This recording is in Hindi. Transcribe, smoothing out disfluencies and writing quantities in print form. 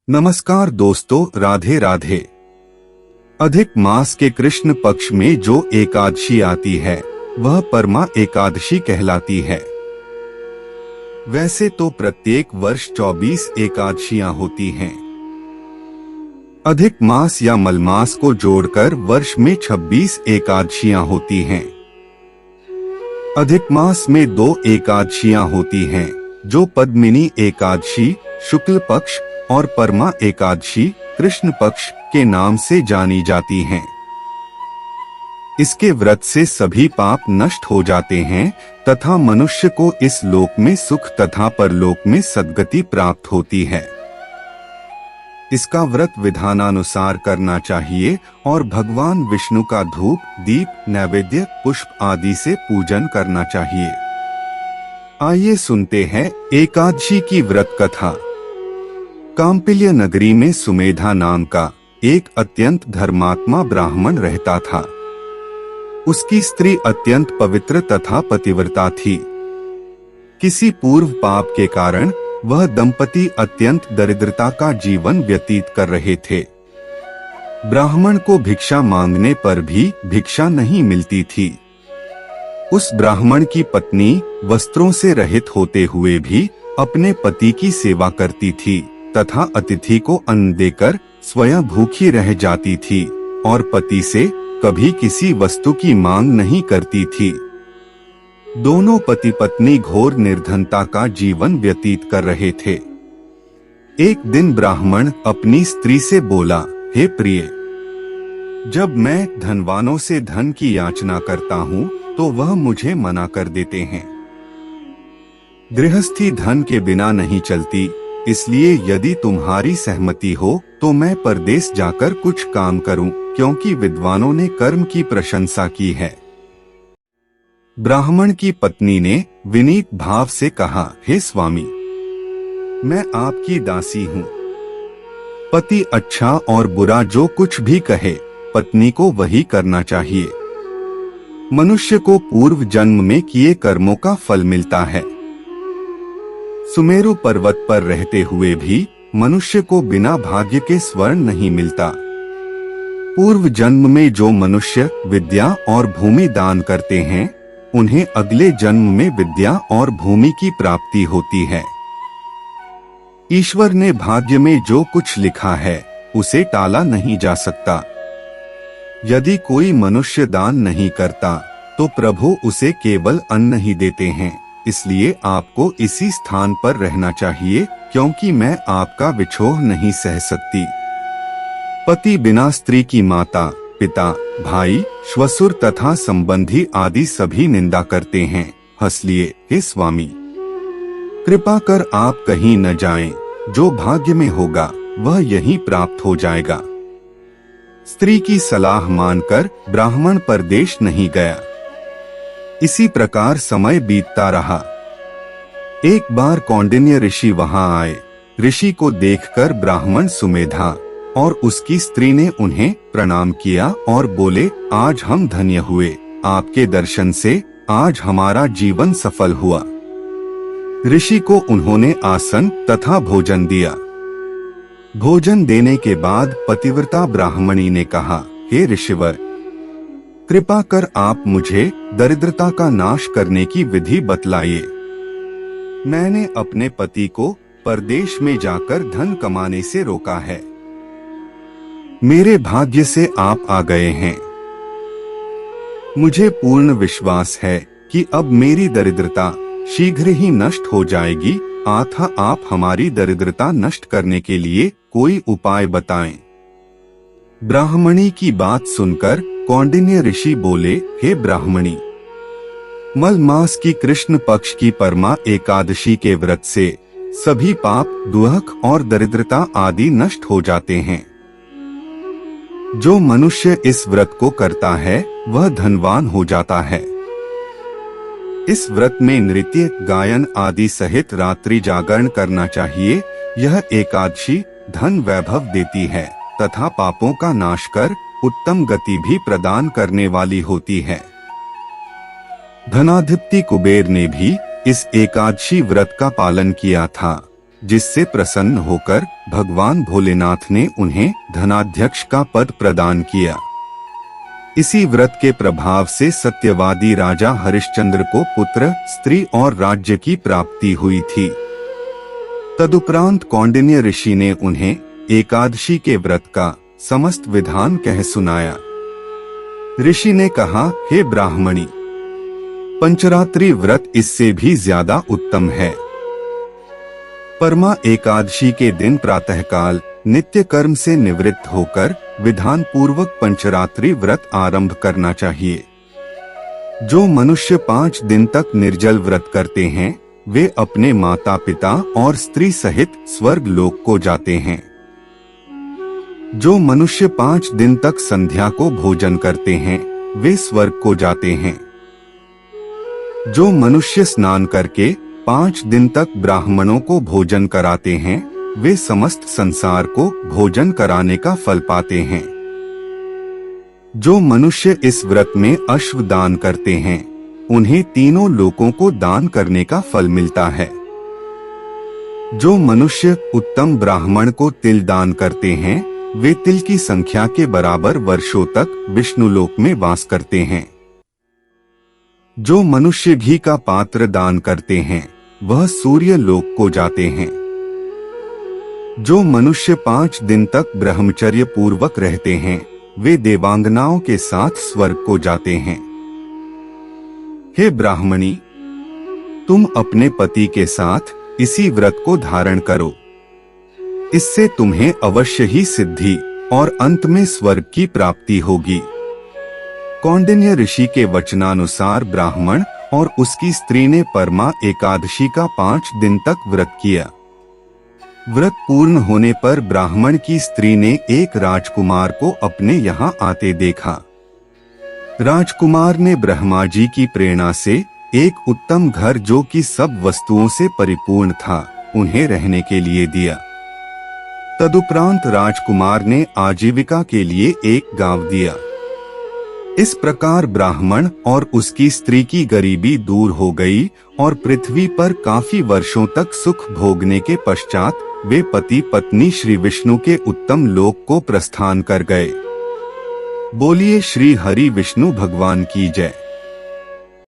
नमस्कार दोस्तों, राधे राधे। अधिक मास के कृष्ण पक्ष में जो एकादशी आती है वह परमा एकादशी कहलाती है। वैसे तो प्रत्येक वर्ष 24 एकादशियां होती हैं। अधिक मास या मलमास को जोड़कर वर्ष में 26 एकादशियां होती हैं। अधिक मास में 2 एकादशियां होती हैं, जो पद्मिनी एकादशी शुक्ल पक्ष और परमा एकादशी कृष्ण पक्ष के नाम से जानी जाती हैं। इसके व्रत से सभी पाप नष्ट हो जाते हैं तथा मनुष्य को इस लोक में सुख तथा परलोक में सद्गति प्राप्त होती है। इसका व्रत विधानानुसार करना चाहिए और भगवान विष्णु का धूप, दीप, नैवेद्य, पुष्प आदि से पूजन करना चाहिए। आइए सुनते हैं एकादशी की व्रत कथा। काम्पिल्य नगरी में सुमेधा नाम का एक अत्यंत धर्मात्मा ब्राह्मण रहता था। उसकी स्त्री अत्यंत पवित्र तथा पतिव्रता थी। किसी पूर्व पाप के कारण वह दंपति अत्यंत दरिद्रता का जीवन व्यतीत कर रहे थे। ब्राह्मण को भिक्षा मांगने पर भी भिक्षा नहीं मिलती थी। उस ब्राह्मण की पत्नी वस्त्रों से रहित होते हुए भी अपने पति की सेवा करती थी तथा अतिथि को अन्न देकर स्वयं भूखी रह जाती थी और पति से कभी किसी वस्तु की मांग नहीं करती थी। दोनों पति पत्नी घोर निर्धनता का जीवन व्यतीत कर रहे थे। एक दिन ब्राह्मण अपनी स्त्री से बोला, हे प्रिय, जब मैं धनवानों से धन की याचना करता हूँ तो वह मुझे मना कर देते हैं। गृहस्थी धन के बिना नहीं चलती, इसलिए यदि तुम्हारी सहमति हो तो मैं परदेश जाकर कुछ काम करूं, क्योंकि विद्वानों ने कर्म की प्रशंसा की है। ब्राह्मण की पत्नी ने विनीत भाव से कहा, हे स्वामी, मैं आपकी दासी हूँ। पति अच्छा और बुरा जो कुछ भी कहे, पत्नी को वही करना चाहिए। मनुष्य को पूर्व जन्म में किए कर्मों का फल मिलता है। सुमेरु पर्वत पर रहते हुए भी मनुष्य को बिना भाग्य के स्वर्ण नहीं मिलता। पूर्व जन्म में जो मनुष्य विद्या और भूमि दान करते हैं, उन्हें अगले जन्म में विद्या और भूमि की प्राप्ति होती है। ईश्वर ने भाग्य में जो कुछ लिखा है उसे टाला नहीं जा सकता। यदि कोई मनुष्य दान नहीं करता तो प्रभु उसे केवल अन्न ही देते हैं। इसलिए आपको इसी स्थान पर रहना चाहिए, क्योंकि मैं आपका विछोह नहीं सह सकती। पति बिना स्त्री की माता, पिता, भाई, श्वशुर तथा संबंधी आदि सभी निंदा करते हैं। हंस लिए, हे स्वामी, कृपा कर आप कहीं न जाएं, जो भाग्य में होगा वह यहीं प्राप्त हो जाएगा। स्त्री की सलाह मानकर ब्राह्मण परदेश नहीं गया। इसी प्रकार समय बीतता रहा। एक बार कौंडिन्य ऋषि वहां आए। ऋषि को देखकर ब्राह्मण सुमेधा और उसकी स्त्री ने उन्हें प्रणाम किया और बोले, आज हम धन्य हुए। आपके दर्शन से आज हमारा जीवन सफल हुआ। ऋषि को उन्होंने आसन तथा भोजन दिया। भोजन देने के बाद पतिव्रता ब्राह्मणी ने कहा, हे ऋषिवर, कृपा कर आप मुझे दरिद्रता का नाश करने की विधि बतलाइए। मैंने अपने पति को परदेश में जाकर धन कमाने से रोका है। मेरे भाग्य से आप आ गए हैं। मुझे पूर्ण विश्वास है कि अब मेरी दरिद्रता शीघ्र ही नष्ट हो जाएगी, अतः आप हमारी दरिद्रता नष्ट करने के लिए कोई उपाय बताएं। ब्राह्मणी की बात सुनकर कौंडिन्य ऋषि बोले, हे ब्राह्मणी, मल मास की कृष्ण पक्ष की परमा एकादशी के व्रत से सभी पाप, दुख और दरिद्रता आदि नष्ट हो जाते हैं। जो मनुष्य इस व्रत को करता है वह धनवान हो जाता है। इस व्रत में नृत्य, गायन आदि सहित रात्रि जागरण करना चाहिए। यह एकादशी धन वैभव देती है तथा पापों का नाश कर उत्तम गति भी प्रदान करने वाली होती है। धनाधिपति कुबेर ने भी इस एकादशी व्रत का पालन किया था। जिससे प्रसन्न होकर भगवान भोलेनाथ ने उन्हें धनाध्यक्ष का पद प्रदान किया। इसी व्रत के प्रभाव से सत्यवादी राजा हरिश्चंद्र को पुत्र, स्त्री और राज्य की प्राप्ति हुई थी। तदुपरांत कौंडिन्य ऋषि ने उन्हें एकादशी के व्रत का समस्त विधान कह सुनाया। ऋषि ने कहा, हे ब्राह्मणी, पंचरात्रि व्रत इससे भी ज्यादा उत्तम है। परमा एकादशी के दिन प्रातःकाल नित्य कर्म से निवृत्त होकर विधान पूर्वक पंचरात्रि व्रत आरंभ करना चाहिए। जो मनुष्य 5 दिन तक निर्जल व्रत करते हैं वे अपने माता पिता और स्त्री सहित स्वर्ग लोक को जाते हैं। जो मनुष्य 5 दिन तक संध्या को भोजन करते हैं वे स्वर्ग को जाते हैं। जो मनुष्य स्नान करके 5 दिन तक ब्राह्मणों को भोजन कराते हैं वे समस्त संसार को भोजन कराने का फल पाते हैं। जो मनुष्य इस व्रत में अश्व दान करते हैं उन्हें तीनों लोकों को दान करने का फल मिलता है। जो मनुष्य उत्तम ब्राह्मण को तिल दान करते हैं वे तिल की संख्या के बराबर वर्षों तक विष्णुलोक में वास करते हैं। जो मनुष्य घी का पात्र दान करते हैं वह सूर्य लोक को जाते हैं। जो मनुष्य 5 दिन तक ब्रह्मचर्य पूर्वक रहते हैं वे देवांगनाओं के साथ स्वर्ग को जाते हैं। हे ब्राह्मणी, तुम अपने पति के साथ इसी व्रत को धारण करो। इससे तुम्हें अवश्य ही सिद्धि और अंत में स्वर्ग की प्राप्ति होगी। कौंडिन्य ऋषि के वचनानुसार ब्राह्मण और उसकी स्त्री ने परमा एकादशी का 5 दिन तक व्रत किया। व्रत पूर्ण होने पर ब्राह्मण की स्त्री ने एक राजकुमार को अपने यहाँ आते देखा। राजकुमार ने ब्रह्मा जी की प्रेरणा से एक उत्तम घर जो कि सब वस्तुओं से परिपूर्ण था उन्हें रहने के लिए दिया। तदुपरांत राजकुमार ने आजीविका के लिए एक गांव दिया। इस प्रकार ब्राह्मण और उसकी स्त्री की गरीबी दूर हो गई और पृथ्वी पर काफी वर्षों तक सुख भोगने के पश्चात वे पति पत्नी श्री विष्णु के उत्तम लोक को प्रस्थान कर गए। बोलिए श्री हरि विष्णु भगवान की जय।